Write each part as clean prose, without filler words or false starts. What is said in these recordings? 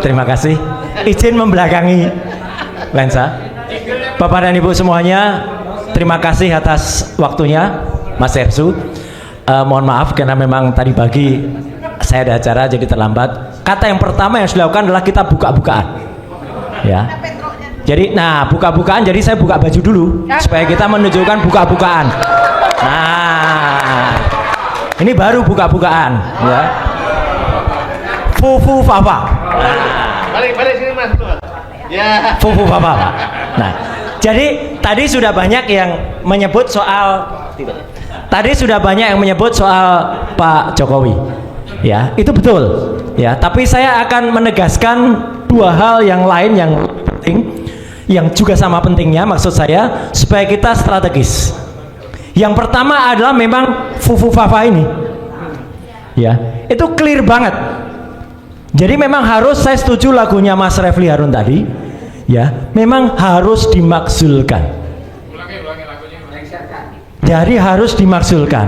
Terima kasih. Izin membelakangi lensa. Bapak dan Ibu semuanya, terima kasih atas waktunya, Mas Ersu. Mohon maaf karena memang tadi pagi saya ada acara jadi terlambat. Kata yang pertama yang harus dilakukan adalah kita buka-bukaan. Ya. Jadi, nah buka-bukaan. Jadi saya buka baju dulu supaya kita menunjukkan buka-bukaan. Nah, ini baru buka-bukaan. Ya. Fufu Fafa. Balik sini Mas. Ya. Fufu Fafa, Pak. Nah, jadi tadi sudah banyak yang menyebut soal Pak Jokowi. Ya, itu betul. Ya, tapi saya akan menegaskan dua hal yang lain yang penting, yang juga sama pentingnya maksud saya supaya kita strategis. Yang pertama adalah memang Fufu Fafa ini. Ya, itu clear banget. Jadi memang harus, saya setuju lagunya Mas Refli Harun tadi, ya, memang harus dimakzulkan. Jadi harus dimakzulkan.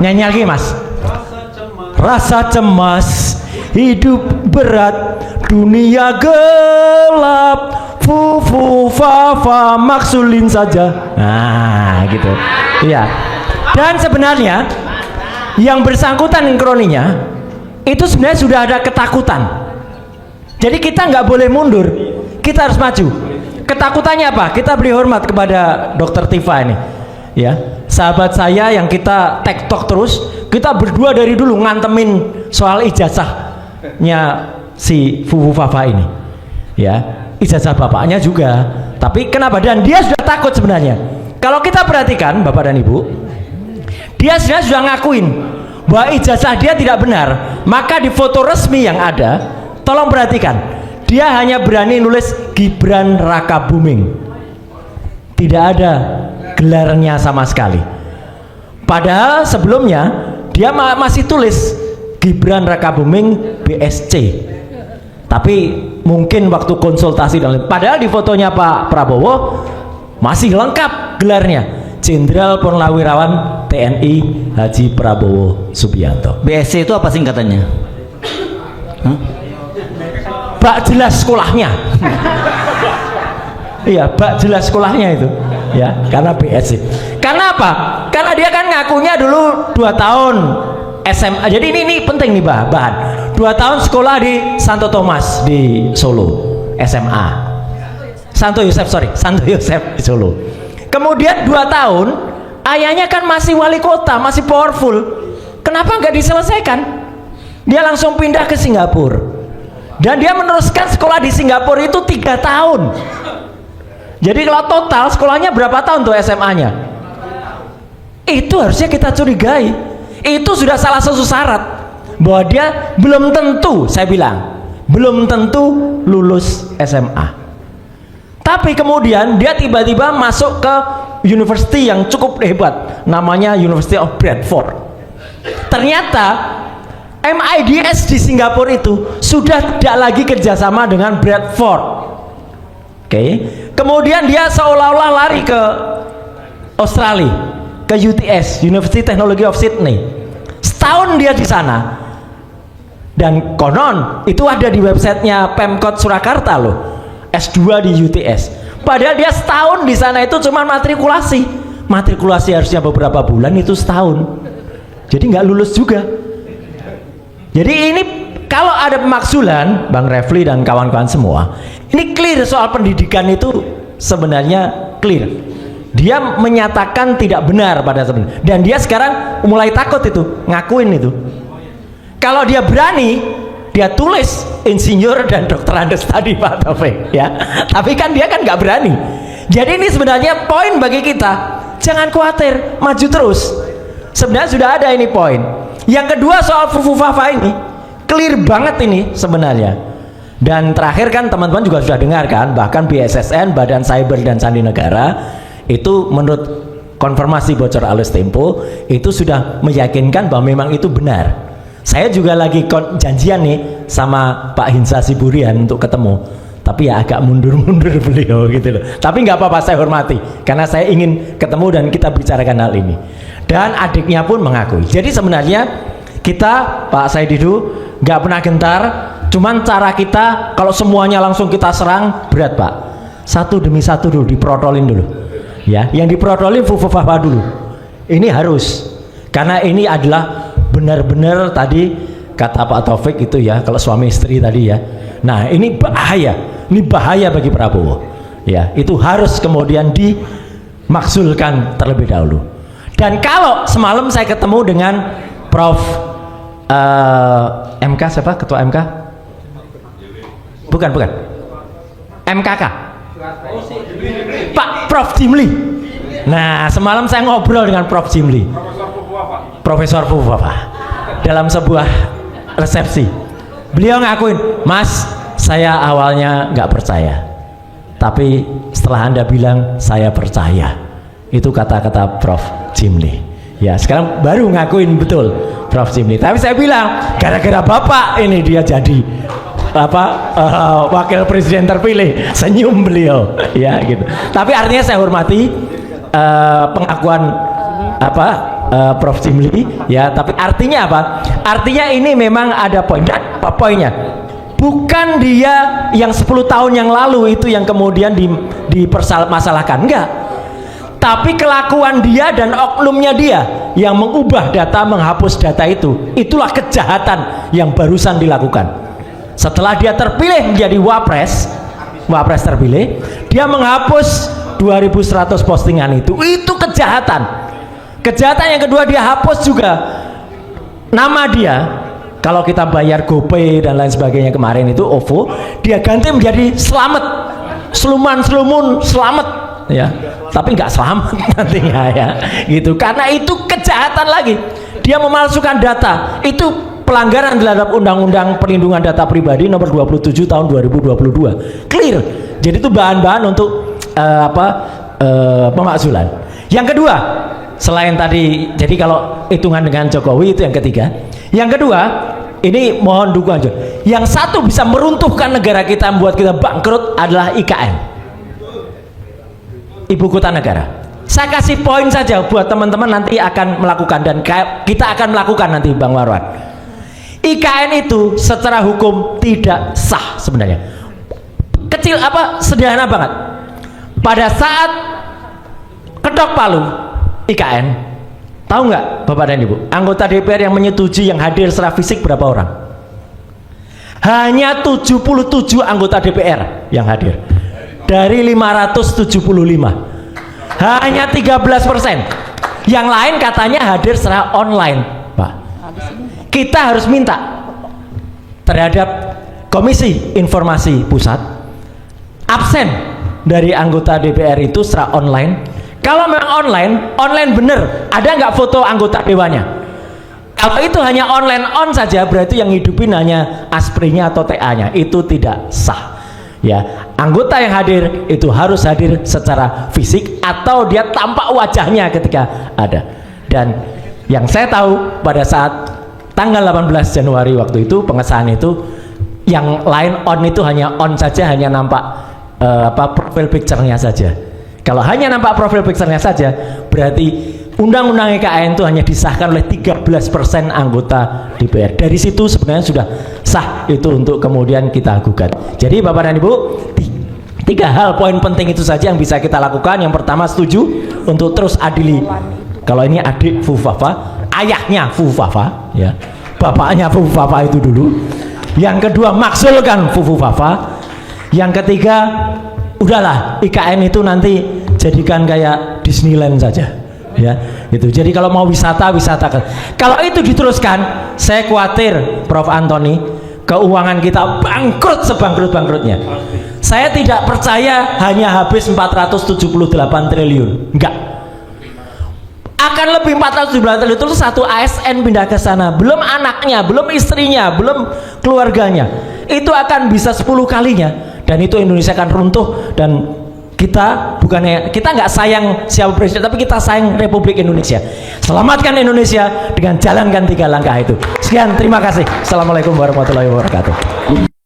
Nyanyi lagi Mas. Rasa cemas, hidup berat, dunia gelap, Fufu Fafa maksulin saja. Nah, gitu. Iya. Dan sebenarnya yang bersangkutan dengan kroninya itu sebenarnya sudah ada ketakutan. Jadi kita nggak boleh mundur, kita harus maju. Ketakutannya apa? Kita beri hormat kepada Dr. Tifa ini, ya, sahabat saya yang kita tektok terus. Kita berdua dari dulu ngantemin soal ijazahnya si Fufu Fafa ini, ya, ijazah bapaknya juga. Tapi kenapa? Dan dia sudah takut sebenarnya. Kalau kita perhatikan Bapak dan Ibu, dia sebenarnya sudah ngakuin bahwa ijazah dia tidak benar. Maka di foto resmi yang ada, tolong perhatikan, dia hanya berani nulis Gibran Raka Buming, tidak ada gelarnya sama sekali. Padahal sebelumnya dia masih tulis Gibran Raka Buming BSc, tapi mungkin waktu konsultasi dan padahal di fotonya Pak Prabowo masih lengkap gelarnya, Jenderal Purnawirawan TNI Haji Prabowo Subianto. BSc itu apa singkatannya? Bak jelas sekolahnya. Iya, bak jelas sekolahnya itu, ya, karena BSc. Karena apa? Karena dia kan ngakunya dulu 2 tahun SMA. Jadi ini penting nih bahan. 2 tahun sekolah di Santo Thomas di Solo, SMA. Santo Yosef di Solo. Kemudian 2 tahun ayahnya kan masih wali kota, masih powerful. Kenapa nggak diselesaikan? Dia langsung pindah ke Singapura. Dan dia meneruskan sekolah di Singapura itu 3 tahun. Jadi kalau total sekolahnya berapa tahun tuh SMA-nya? Itu harusnya kita curigai. Itu sudah salah satu syarat bahwa dia belum tentu, saya bilang, belum tentu lulus SMA. Tapi kemudian dia tiba-tiba masuk ke university yang cukup hebat, namanya University of Bradford. Ternyata MIDS di Singapura itu sudah tidak lagi kerjasama dengan Bradford. Oke. Kemudian dia seolah-olah lari ke Australia, ke UTS, University Technology of Sydney. Setahun dia di sana. Dan konon itu ada di websitenya Pemkot Surakarta loh, S2 di UTS. Padahal dia setahun di sana itu cuma matrikulasi harusnya beberapa bulan, itu setahun. Jadi nggak lulus juga. Jadi ini kalau ada pemakzulan, Bang Refli dan kawan-kawan semua, ini clear soal pendidikan itu sebenarnya clear. Dia menyatakan tidak benar pada sebenarnya, dan dia sekarang mulai takut itu, ngakuin itu. Kalau dia berani, dia tulis insinyur dan dokter Andes tadi Pak Taufik, ya. Tapi kan dia kan nggak berani. Jadi ini sebenarnya poin bagi kita, jangan khawatir, maju terus. Sebenarnya sudah ada ini poin. Yang kedua soal Fufu Fafa ini, clear banget ini sebenarnya. Dan terakhir kan teman-teman juga sudah dengar kan, bahkan BSSN, Badan Cyber dan Sandi Negara, itu menurut konfirmasi bocor Alus Tempo itu sudah meyakinkan bahwa memang itu benar. Saya juga lagi janjian nih sama Pak Hinsa Siburian untuk ketemu, tapi ya agak mundur-mundur beliau gitu loh. Tapi nggak apa-apa, saya hormati karena saya ingin ketemu dan kita bicarakan hal ini. Dan adiknya pun mengakui. Jadi sebenarnya kita, Pak Saididu, nggak pernah gentar Cuman cara kita kalau semuanya langsung kita serang berat Pak. Satu demi satu dulu diprotolin dulu. Ya, yang diprotolin fufafa dulu. Ini harus. Karena ini adalah benar-benar tadi kata Pak Taufik itu ya, kalau suami istri tadi ya. Nah, ini bahaya. Ini bahaya bagi Prabowo. Ya, itu harus kemudian dimakzulkan terlebih dahulu. Dan kalau semalam saya ketemu dengan Prof MK siapa? Ketua MK? Bukan. MKK. Pak Prof Jimli. Nah, semalam saya ngobrol dengan Prof Jimli. Profesor Fufafa. Dalam sebuah resepsi. Beliau ngakuin, "Mas, saya awalnya nggak percaya. Tapi setelah Anda bilang, saya percaya." Itu kata-kata Prof Jimli. Ya, sekarang baru ngakuin betul Prof Jimli. Tapi saya bilang, gara-gara Bapak ini dia jadi wakil presiden terpilih. Senyum beliau ya gitu. Tapi artinya saya hormati pengakuan Prof Jimli ya, tapi artinya apa? Artinya ini memang ada poin. Dan apa poinnya? Bukan dia yang 10 tahun yang lalu itu yang kemudian dipermasalahkan, enggak. Tapi kelakuan dia dan oknumnya dia yang mengubah data, menghapus data itu, itulah kejahatan yang barusan dilakukan. Setelah dia terpilih menjadi wapres terpilih, dia menghapus 2100 postingan itu kejahatan. Kejahatan yang kedua, dia hapus juga nama dia. Kalau kita bayar GoPay dan lain sebagainya kemarin itu OVO, dia ganti menjadi Slamet, Slumun Slamet ya, tapi nggak selamat nantinya ya gitu. Karena itu kejahatan lagi, dia memalsukan data. Itu pelanggaran terhadap Undang-Undang Perlindungan Data Pribadi nomor 27 tahun 2022. Clear. Jadi itu bahan-bahan untuk pemakzulan. Yang kedua, selain tadi, jadi kalau hitungan dengan Jokowi itu yang ketiga. Yang kedua, ini mohon dukungan. Yang satu bisa meruntuhkan negara kita, membuat kita bangkrut adalah IKN, Ibu Kota Negara. Saya kasih poin saja buat teman-teman nanti akan melakukan, dan kita akan melakukan nanti Bang Marwan. IKN itu secara hukum tidak sah sebenarnya. Kecil sederhana banget. Pada saat ketok palu IKN, tahu nggak Bapak dan Ibu, anggota DPR yang menyetujui yang hadir secara fisik berapa orang? Hanya 77 anggota DPR yang hadir dari 575. Hanya 13%. Yang lain katanya hadir secara online, Pak. Kita harus minta terhadap Komisi Informasi Pusat absen dari anggota DPR itu secara online. Kalau memang online bener, ada nggak foto anggota dewannya? Kalau itu hanya online on saja, berarti yang hidupin hanya asprinya atau TA-nya, itu tidak sah. Ya, anggota yang hadir itu harus hadir secara fisik atau dia tampak wajahnya ketika ada. Dan yang saya tahu pada saat tanggal 18 Januari waktu itu pengesahan itu, yang lain on itu hanya on saja, hanya nampak profil picture-nya saja. Kalau hanya nampak profil picture-nya saja, berarti Undang-Undang IKN itu hanya disahkan oleh 13% anggota DPR. Dari situ sebenarnya sudah sah itu untuk kemudian kita gugat. Jadi Bapak dan Ibu, 3 hal poin penting itu saja yang bisa kita lakukan. Yang pertama, setuju untuk terus adili. Kalau ini adik Fufafa, ayahnya Fufafa ya, bapaknya Fufafa itu dulu. Yang kedua, maksulkan Fufafa. Yang ketiga, udahlah IKN itu nanti jadikan kayak Disneyland saja ya gitu. Jadi kalau mau wisata. Kalau itu diteruskan, saya khawatir Prof Antoni, keuangan kita bangkrut sebangkrut-bangkrutnya. Saya tidak percaya hanya habis 478 triliun, enggak, akan lebih 478 triliun. Itu satu ASN pindah ke sana, belum anaknya, belum istrinya, belum keluarganya, itu akan bisa 10 kalinya. Dan itu Indonesia akan runtuh. Dan kita nggak sayang siapa presiden, tapi kita sayang Republik Indonesia. Selamatkan Indonesia dengan jalankan 3 langkah itu. Sekian, terima kasih. Assalamualaikum warahmatullahi wabarakatuh.